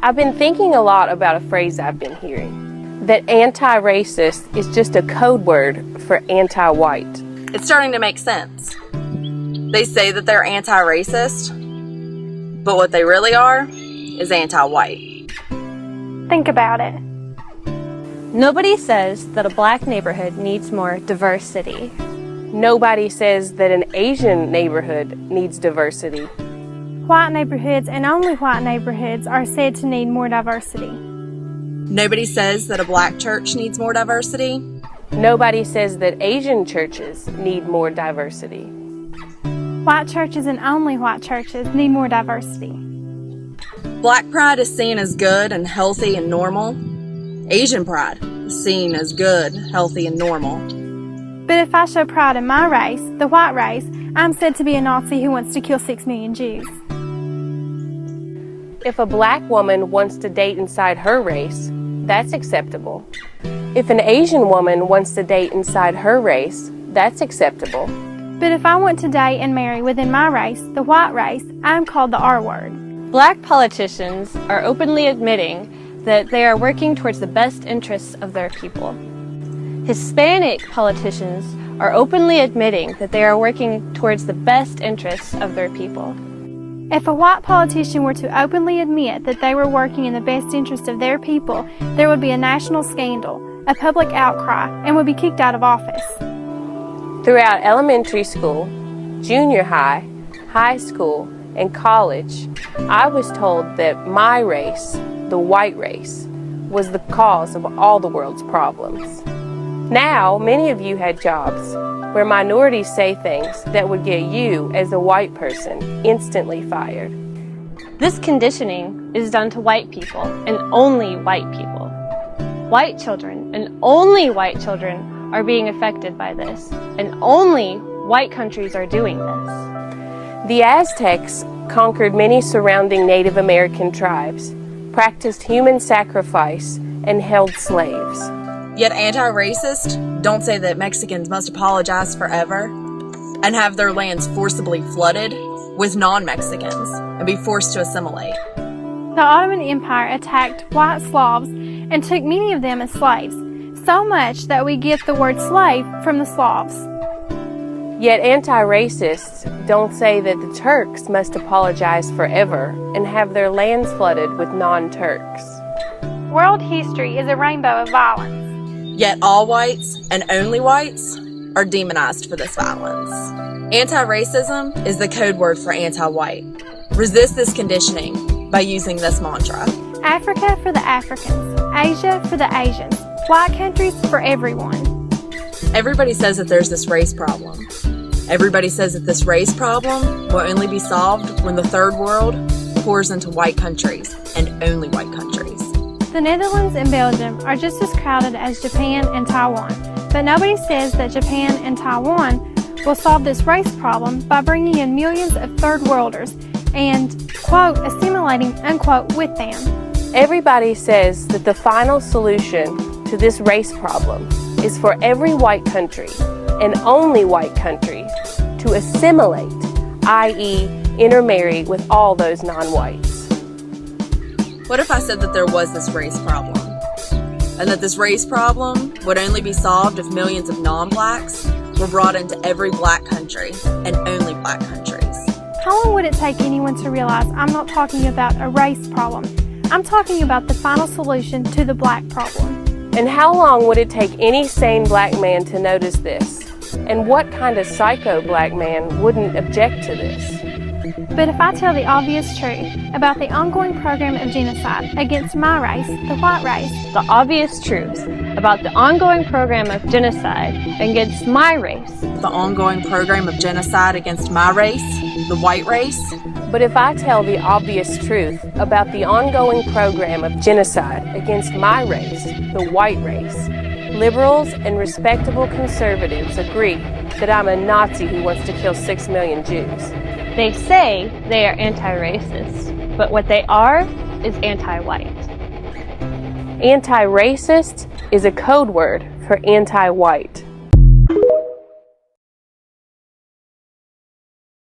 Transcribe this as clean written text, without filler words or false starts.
I've been thinking a lot about a phrase I've been hearing, that anti-racist is just a code word for anti-white. It's starting to make sense. They say that they're anti-racist, but what they really are is anti-white. Think about it. Nobody says that a black neighborhood needs more diversity. Nobody says that an Asian neighborhood needs diversity. White neighborhoods and only white neighborhoods are said to need more diversity. Nobody says that a black church needs more diversity. Nobody says that Asian churches need more diversity. White churches and only white churches need more diversity. Black pride is seen as good and healthy and normal. Asian pride is seen as good, healthy, and normal. But if I show pride in my race, the white race, I'm said to be a Nazi who wants to kill 6 million Jews. If a black woman wants to date inside her race, that's acceptable. If an Asian woman wants to date inside her race, that's acceptable. But if I want to date and marry within my race, the white race, I'm called the R word. Black politicians are openly admitting that they are working towards the best interests of their people. Hispanic politicians are openly admitting that they are working towards the best interests of their people. If a white politician were to openly admit that they were working in the best interest of their people, there would be a national scandal, a public outcry, and would be kicked out of office. Throughout elementary school, junior high, high school, and college, I was told that my race, the white race, was the cause of all the world's problems. Now, many of you had jobs where minorities say things that would get you, as a white person, instantly fired. This conditioning is done to white people and only white people. White children and only white children are being affected by this, and only white countries are doing this. The Aztecs conquered many surrounding Native American tribes, practiced human sacrifice, and held slaves. Yet anti-racists don't say that Mexicans must apologize forever and have their lands forcibly flooded with non-Mexicans and be forced to assimilate. The Ottoman Empire attacked white Slavs and took many of them as slaves, so much that we get the word slave from the Slavs. Yet anti-racists don't say that the Turks must apologize forever and have their lands flooded with non-Turks. World history is a rainbow of violence. Yet all whites and only whites are demonized for this violence. Anti-racism is the code word for anti-white. Resist this conditioning by using this mantra. Africa for the Africans, Asia for the Asians, white countries for everyone. Everybody says that there's this race problem. Everybody says that this race problem will only be solved when the third world pours into white countries and only white countries. The Netherlands and Belgium are just as crowded as Japan and Taiwan, but nobody says that Japan and Taiwan will solve this race problem by bringing in millions of third worlders and, quote, assimilating, unquote, with them. Everybody says that the final solution to this race problem is for every white country, and only white countries, to assimilate, i.e., intermarry with all those non-whites. What if I said that there was this race problem, and that this race problem would only be solved if millions of non-blacks were brought into every black country and only black countries? How long would it take anyone to realize I'm not talking about a race problem? I'm talking about the final solution to the black problem. And how long would it take any sane black man to notice this? And what kind of psycho black man wouldn't object to this? But if I tell the obvious truth about the ongoing program of genocide against my race, the white race, The obvious truth about the ongoing program of genocide against my race, The ongoing program of genocide against my race, the white race. But if I tell the obvious truth about the ongoing program of genocide against my race, the white race, liberals and respectable conservatives agree that I'm a Nazi who wants to kill 6 million Jews. they say they are anti-racist, but what they are is anti-white. Anti-racist is a code word for anti-white.